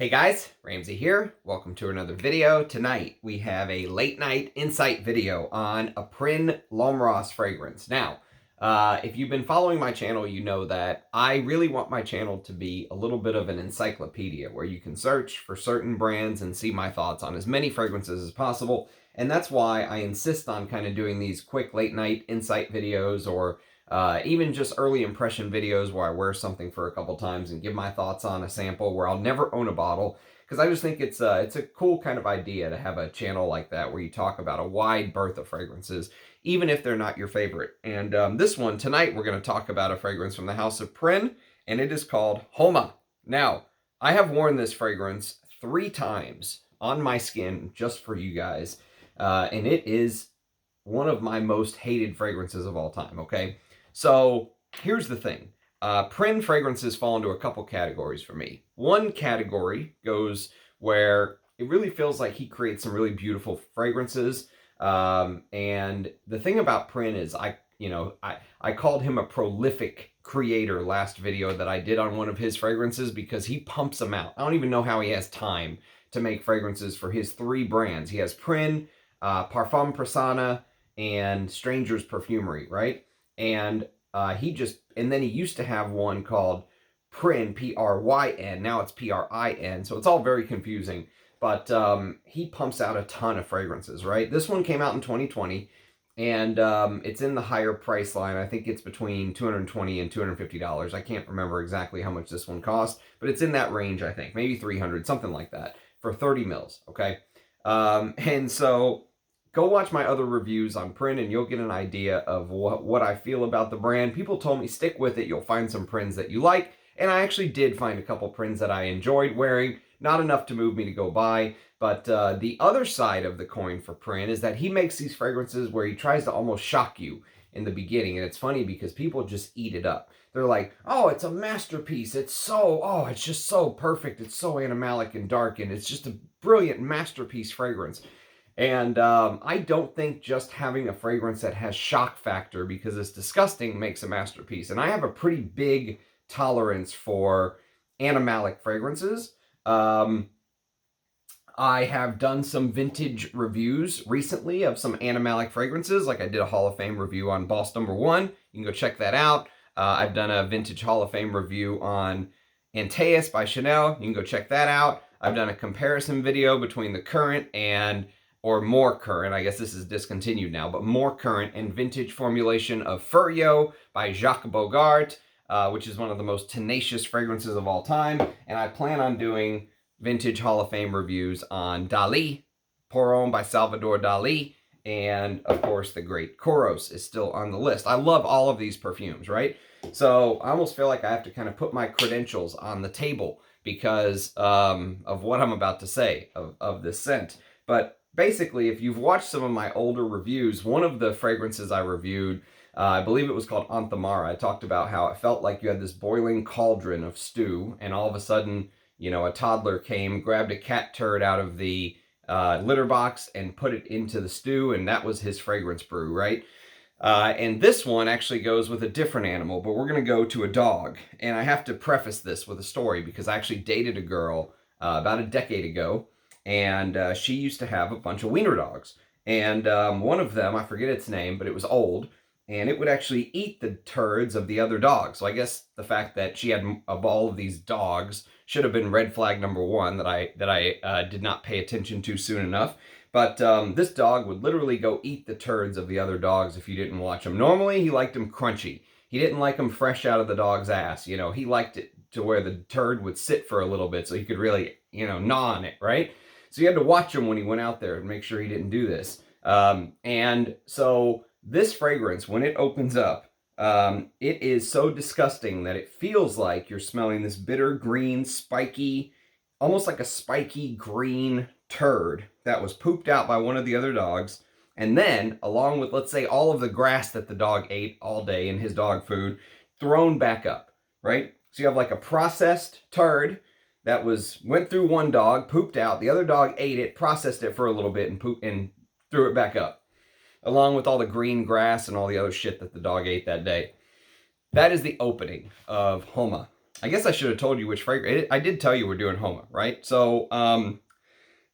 Hey guys, Ramsey here. Welcome to another video. Tonight we have a late night insight video on a Prin Hom fragrance. Now, if you've been following my channel, you know that I really want my channel to be a little bit of an encyclopedia where you can search for certain brands and see my thoughts on as many fragrances as possible. And that's why I insist on kind of doing these quick late night insight videos or even just early impression videos where I wear something for a couple times and give my thoughts on a sample where I'll never own a bottle, because I just think it's a cool kind of idea to have a channel like that where you talk about a wide berth of fragrances, even if they're not your favorite. And this one, tonight, we're going to talk about a fragrance from the house of Prin, and it is called Homa. Now, I have worn this fragrance 3 times on my skin just for you guys, and it is one of my most hated fragrances of all time, okay? So here's the thing. Prin fragrances fall into a couple categories for me. One category goes where it really feels like he creates some really beautiful fragrances. And the thing about Prin is I called him a prolific creator last video that I did on one of his fragrances because he pumps them out. I don't even know how he has time to make fragrances for his 3 brands. He has Prin, Parfum Prasanna, and Stranger's Perfumery, right? And then he used to have one called Prin, P-R-Y-N. Now it's P-R-I-N. So it's all very confusing. But he pumps out a ton of fragrances, right? This one came out in 2020, and it's in the higher price line. I think it's between $220 and $250. I can't remember exactly how much this one cost, but it's in that range, I think. Maybe $300, something like that, for 30 mils, okay? And so go watch my other reviews on Prin and you'll get an idea of what I feel about the brand. People told me stick with it. You'll find some Prins that you like. And I actually did find a couple Prins that I enjoyed wearing. Not enough to move me to go buy. But the other side of the coin for Prin is that he makes these fragrances where he tries to almost shock you in the beginning. And it's funny because people just eat it up. They're like, oh, it's a masterpiece. It's just so perfect. It's so animalic and dark. And it's just a brilliant masterpiece fragrance. And I don't think just having a fragrance that has shock factor because it's disgusting makes a masterpiece. And I have a pretty big tolerance for animalic fragrances. I have done some vintage reviews recently of some animalic fragrances. Like I did a Hall of Fame review on Boss No. 1. You can go check that out. I've done a vintage Hall of Fame review on Antaeus by Chanel. You can go check that out. I've done a comparison video between the current or more current, I guess this is discontinued now, but more current and vintage formulation of Furyo by Jacques Bogart, which is one of the most tenacious fragrances of all time. And I plan on doing vintage Hall of Fame reviews on Dali, Prin Hom by Salvador Dali, and of course the great Kouros is still on the list. I love all of these perfumes, right? So I almost feel like I have to kind of put my credentials on the table because of what I'm about to say of this scent. But basically, if you've watched some of my older reviews, one of the fragrances I reviewed, I believe it was called Antaeus. I talked about how it felt like you had this boiling cauldron of stew, and all of a sudden, a toddler came, grabbed a cat turd out of the litter box and put it into the stew, and that was his fragrance brew, right? And this one actually goes with a different animal, but we're going to go to a dog. And I have to preface this with a story because I actually dated a girl about a decade ago. And she used to have a bunch of wiener dogs. And one of them, I forget its name, but it was old. And it would actually eat the turds of the other dogs. So I guess the fact that she had of all of these dogs should have been red flag number 1 that I did not pay attention to soon enough. But this dog would literally go eat the turds of the other dogs if you didn't watch him. Normally, he liked them crunchy. He didn't like them fresh out of the dog's ass. He liked it to where the turd would sit for a little bit so he could really, gnaw on it, right? So you had to watch him when he went out there and make sure he didn't do this. And so this fragrance, when it opens up, it is so disgusting that it feels like you're smelling this bitter green, spiky, almost like a spiky green turd that was pooped out by one of the other dogs. And then, along with, let's say, all of the grass that the dog ate all day in his dog food, thrown back up, right? So you have like a processed turd that went through one dog, pooped out, the other dog ate it, processed it for a little bit, and threw it back up, along with all the green grass and all the other shit that the dog ate that day. That is the opening of Homa. I guess I should have told you which fragrance. I did tell you we're doing Homa, right? So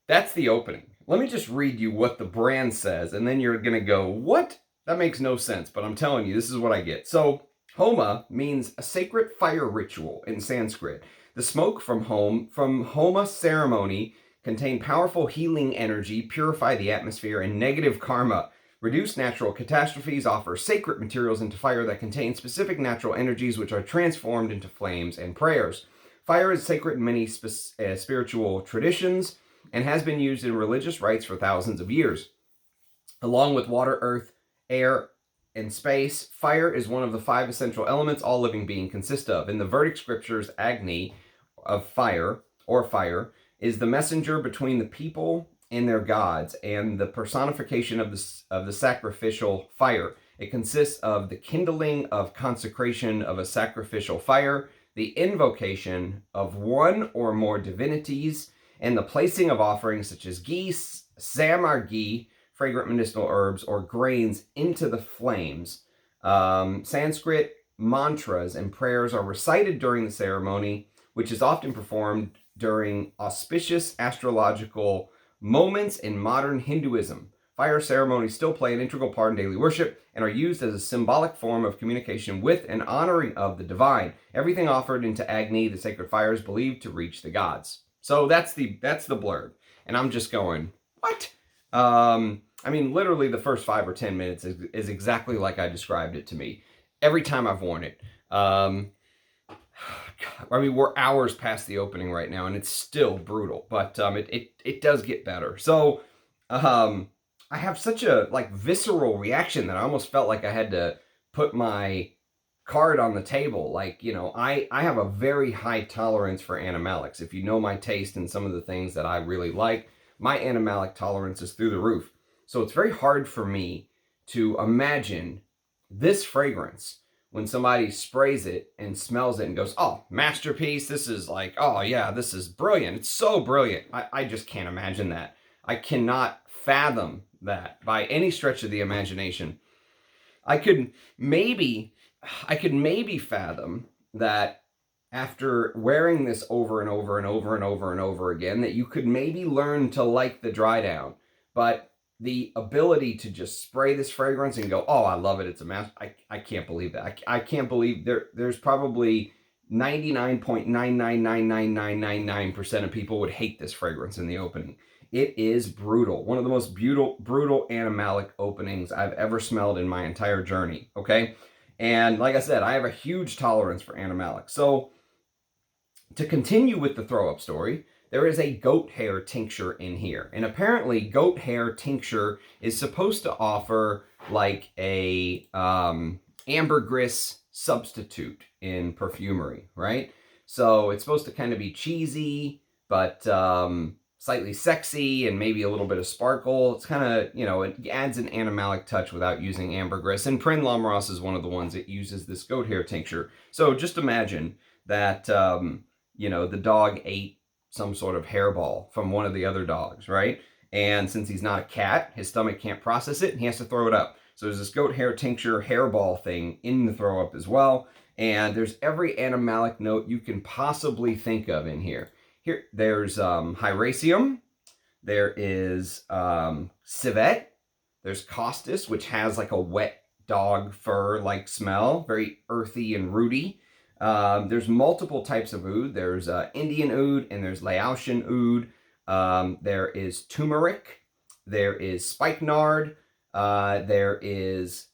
that's the opening. Let me just read you what the brand says, and then you're going to go, what? That makes no sense, but I'm telling you, this is what I get. So Homa means a sacred fire ritual in Sanskrit. The smoke from Homa ceremony contain powerful healing energy, purify the atmosphere, and negative karma. Reduce natural catastrophes, offer sacred materials into fire that contain specific natural energies which are transformed into flames and prayers. Fire is sacred in many spiritual traditions and has been used in religious rites for thousands of years. Along with water, earth, air, and space, fire is one of the 5 essential elements all living beings consist of. In the Vedic scriptures, Agni of fire, or fire, is the messenger between the people and their gods, and the personification of the sacrificial fire. It consists of the kindling of consecration of a sacrificial fire, the invocation of one or more divinities, and the placing of offerings such as ghee, samar ghee, fragrant medicinal herbs, or grains into the flames. Sanskrit mantras and prayers are recited during the ceremony, which is often performed during auspicious astrological moments in modern Hinduism. Fire ceremonies still play an integral part in daily worship and are used as a symbolic form of communication with and honoring of the divine. Everything offered into Agni, the sacred fire, is believed to reach the gods. So that's the blurb. And I'm just going, what? I mean, literally the first 5 or 10 minutes is exactly like I described it to me. Every time I've worn it. I mean, we're hours past the opening right now, and it's still brutal, but it does get better. So I have such a visceral reaction that I almost felt like I had to put my card on the table. Like, you know, I have a very high tolerance for animalics. If you know my taste and some of the things that I really like, my animalic tolerance is through the roof. So it's very hard for me to imagine this fragrance when somebody sprays it and smells it and goes, oh, masterpiece, this is like, oh yeah, this is brilliant. It's so brilliant. I just can't imagine that. I cannot fathom that by any stretch of the imagination. I could maybe fathom that after wearing this over and over and over and over and over again, that you could maybe learn to like the dry down. But the ability to just spray this fragrance and go, oh, I love it, it's a master, I can't believe that. I can't believe there's probably 99.999999% of people would hate this fragrance in the opening. It is brutal. One of the most brutal animalic openings I've ever smelled in my entire journey, okay? And like I said, I have a huge tolerance for animalic. So to continue with the throw-up story, there is a goat hair tincture in here. And apparently goat hair tincture is supposed to offer like a ambergris substitute in perfumery, right? So it's supposed to kind of be cheesy, but slightly sexy and maybe a little bit of sparkle. It's kind of, you know, it adds an animalic touch without using ambergris. And Prin Hom is one of the ones that uses this goat hair tincture. So just imagine that, you know, the dog ate some sort of hairball from one of the other dogs, right? And since he's not a cat, his stomach can't process it and he has to throw it up. So there's this goat hair tincture hairball thing in the throw up as well. And there's every animalic note you can possibly think of in here. Here, there's Hyraceum, there is civet, there's Costus, which has like a wet dog fur like smell, very earthy and rooty. There's multiple types of oud. There's Indian oud and there's Laotian oud. There is turmeric. There is spikenard. There is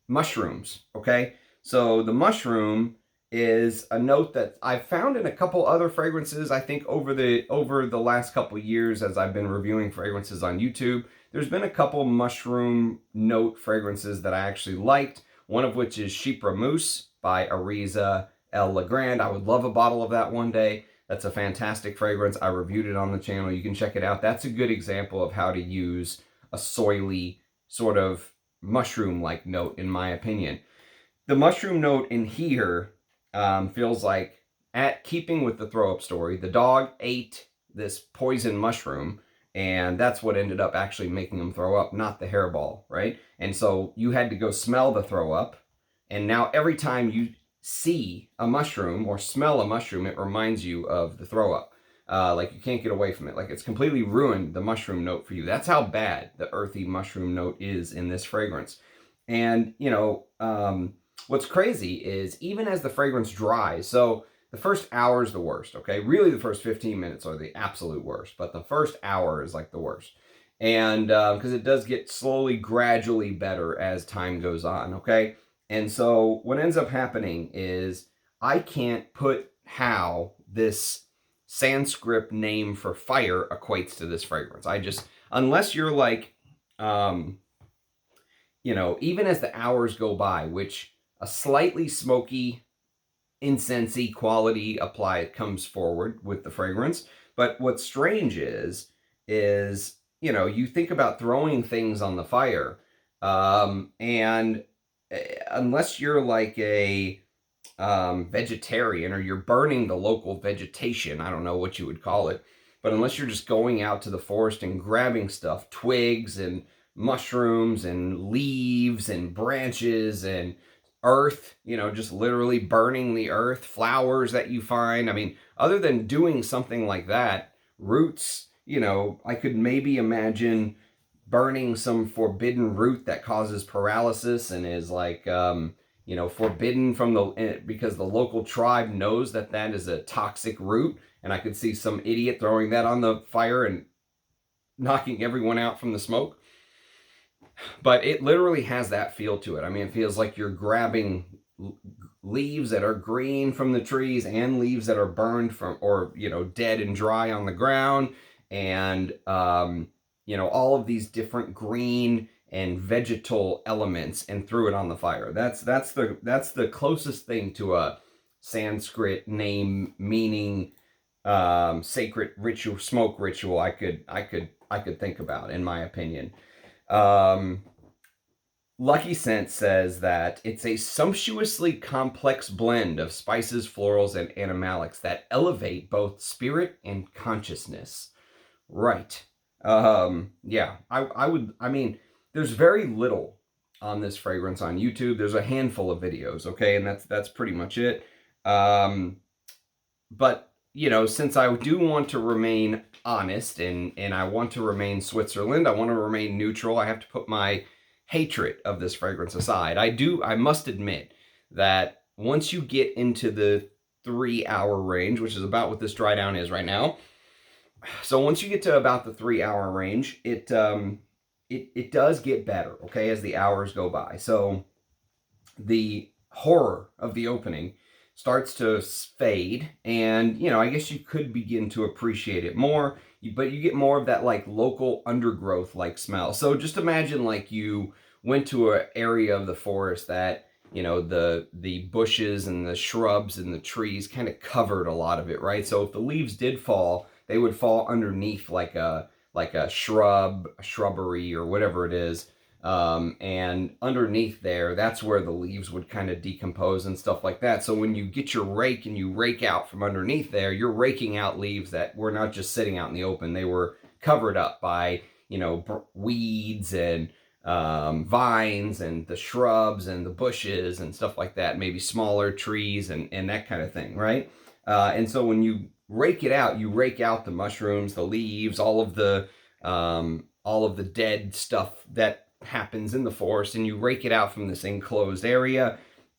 mushrooms. Okay, so the mushroom is a note that I've found in a couple other fragrances. I think over the last couple years, as I've been reviewing fragrances on YouTube, there's been a couple mushroom note fragrances that I actually liked. One of which is Chypre Mousse by Ariza El Legrand. I would love a bottle of that one day. That's a fantastic fragrance. I reviewed it on the channel. You can check it out. That's a good example of how to use a soily sort of mushroom-like note, in my opinion. The mushroom note in here feels like, at keeping with the throw-up story, the dog ate this poison mushroom, and that's what ended up actually making them throw up, not the hairball, right? And so you had to go smell the throw up, and now every time you see a mushroom or smell a mushroom, it reminds you of the throw up. Like you can't get away from it. Like it's completely ruined the mushroom note for you. That's how bad the earthy mushroom note is in this fragrance. And, you know, what's crazy is even as the fragrance dries, so the first hour is the worst, okay? Really, the first 15 minutes are the absolute worst, but the first hour is like the worst. And because it does get slowly, gradually better as time goes on, okay? And so what ends up happening is I can't put how this Sanskrit name for fire equates to this fragrance. I just, unless you're like, you know, even as the hours go by, which a slightly smoky, incensey quality comes forward with the fragrance. But what's strange is, you know, you think about throwing things on the fire, and unless you're like a vegetarian or you're burning the local vegetation, I don't know what you would call it, but unless you're just going out to the forest and grabbing stuff, twigs and mushrooms and leaves and branches and earth, you know, just literally burning the earth, flowers that you find. I mean, other than doing something like that, roots, you know, I could maybe imagine burning some forbidden root that causes paralysis and is like, you know, forbidden from because the local tribe knows that that is a toxic root. And I could see some idiot throwing that on the fire and knocking everyone out from the smoke. But it literally has that feel to it. I mean, it feels like you're grabbing leaves that are green from the trees and leaves that are burned from, or, you know, dead and dry on the ground. And, you know, all of these different green and vegetal elements and threw it on the fire. That's the closest thing to a Sanskrit name meaning sacred ritual, smoke ritual I could think about, in my opinion. Lucky Scent says that it's a sumptuously complex blend of spices, florals, and animalics that elevate both spirit and consciousness. Right. Yeah, I mean, there's very little on this fragrance on YouTube. There's a handful of videos, okay, and that's pretty much it. But, you know, since I do want to remain honest and I want to remain Switzerland, I want to remain neutral, I have to put my hatred of this fragrance aside. I must admit that once you get into the 3-hour range, which is about what this dry down is right now, so once you get to about the 3-hour range, it does get better, okay, as the hours go by. So the horror of the opening starts to fade, and, you know, I guess you could begin to appreciate it more, but you get more of that like local undergrowth like smell. So just imagine like you went to an area of the forest that, you know, the bushes and the shrubs and the trees kind of covered a lot of it, right? So if the leaves did fall, they would fall underneath like a shrubbery or whatever it is. And underneath there, that's where the leaves would kind of decompose and stuff like that. So when you get your rake and you rake out from underneath there, you're raking out leaves that were not just sitting out in the open. They were covered up by, you know, weeds and vines and the shrubs and the bushes and stuff like that, maybe smaller trees and that kind of thing, right? And so when you rake it out, you rake out the mushrooms, the leaves, all of the dead stuff that happens in the forest, and you rake it out from this enclosed area,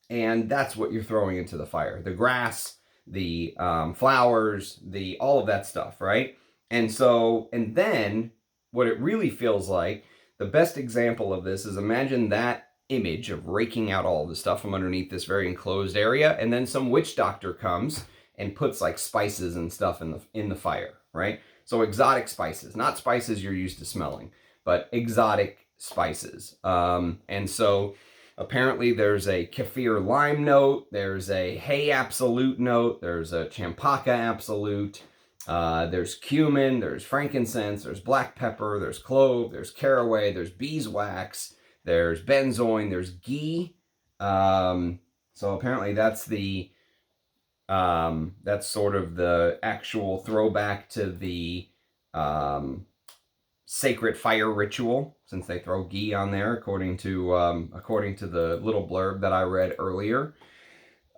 and that's what you're throwing into the fire. The grass, the flowers, all of that stuff, right? And so, and then what it really feels like, the best example of this is imagine that image of raking out all the stuff from underneath this very enclosed area, and then some witch doctor comes and puts like spices and stuff in the fire, right? So exotic spices, not spices you're used to smelling, but exotic spices. And so apparently there's a kaffir lime note, there's a hay absolute note, there's a champaca absolute, there's cumin, there's frankincense, there's black pepper, there's clove, there's caraway, there's beeswax, there's benzoin, there's ghee. So apparently that's sort of the actual throwback to the sacred fire ritual, since they throw ghee on there, according to the little blurb that I read earlier.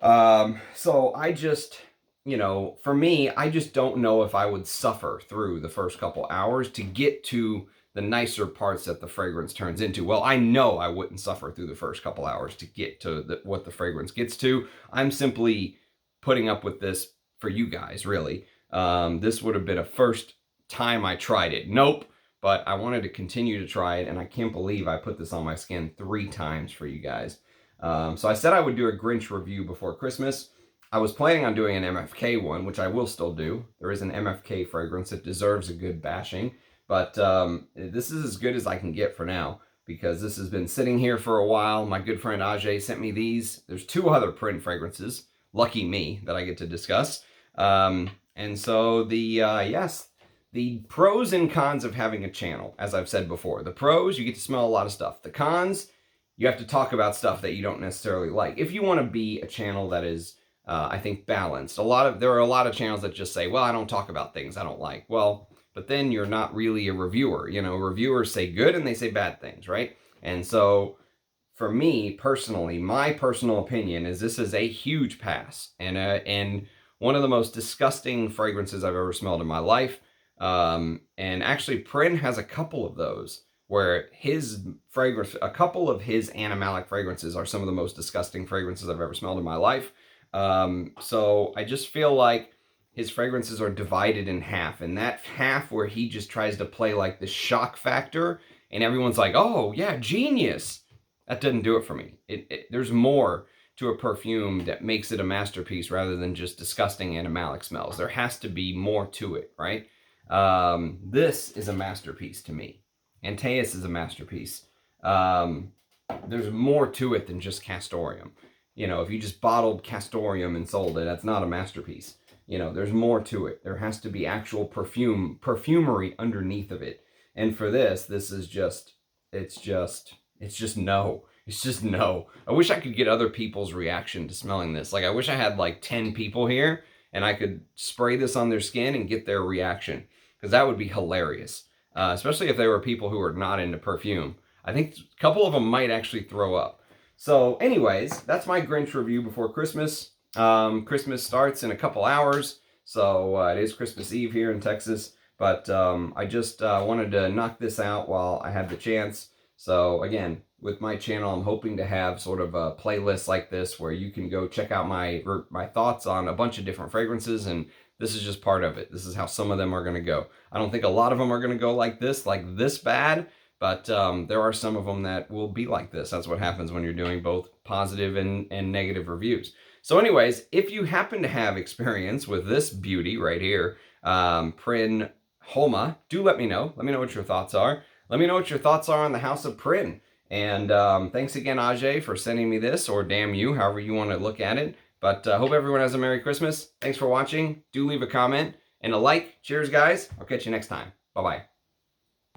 So I just, you know, for me, I just don't know if I would suffer through the first couple hours to get to the nicer parts that the fragrance turns into. Well, I know I wouldn't suffer through the first couple hours to get to what the fragrance gets to. I'm simply putting up with this for you guys, really. This would have been a first time I tried it. Nope. But I wanted to continue to try it, and I can't believe I put this on my skin 3 times for you guys. So I said I would do a Grinch review before Christmas. I was planning on doing an MFK one, which I will still do. There is an MFK fragrance that deserves a good bashing, but this is as good as I can get for now, because this has been sitting here for a while. My good friend Ajay sent me these. There's 2 other Prin fragrances, lucky me, that I get to discuss. And so the pros and cons of having a channel, as I've said before. The pros, you get to smell a lot of stuff. The cons, you have to talk about stuff that you don't necessarily like. If you want to be a channel that is, I think, balanced. There are a lot of channels that just say, well, I don't talk about things I don't like. Well, but then you're not really a reviewer. You know, reviewers say good and they say bad things, right? And so for me personally, my personal opinion is this is a huge pass, and one of the most disgusting fragrances I've ever smelled in my life. And actually Prin has a couple of those where his fragrance, a couple of his animalic fragrances are some of the most disgusting fragrances I've ever smelled in my life. So I just feel like his fragrances are divided in half, and that half where he just tries to play like the shock factor and everyone's like, oh yeah, genius. That doesn't do it for me. There's more to a perfume that makes it a masterpiece rather than just disgusting animalic smells. There has to be more to it, right? This is a masterpiece to me. Antaeus is a masterpiece. There's more to it than just castoreum. You know, if you just bottled castoreum and sold it, that's not a masterpiece. You know, there's more to it. There has to be actual perfumery underneath of it. And for this is just, it's just no. It's just no. I wish I could get other people's reaction to smelling this. Like, I wish I had like 10 people here and I could spray this on their skin and get their reaction, because that would be hilarious. Especially if they were people who are not into perfume. I think a couple of them might actually throw up. So anyways, that's my Grinch review before Christmas. Christmas starts in a couple hours, so it is Christmas Eve here in Texas. But I just wanted to knock this out while I had the chance. So again, with my channel, I'm hoping to have sort of a playlist like this where you can go check out my thoughts on a bunch of different fragrances, and this is just part of it. This is how some of them are going to go. I don't think a lot of them are going to go like this bad, but there are some of them that will be like this. That's what happens when you're doing both positive and negative reviews. So anyways, if you happen to have experience with this beauty right here, Prin Homa, do let me know. Let me know what your thoughts are. Let me know what your thoughts are on the House of Prin. And thanks again, Ajay, for sending me this, or damn you, however you want to look at it. But hope everyone has a Merry Christmas. Thanks for watching. Do leave a comment and a like. Cheers, guys. I'll catch you next time. Bye-bye.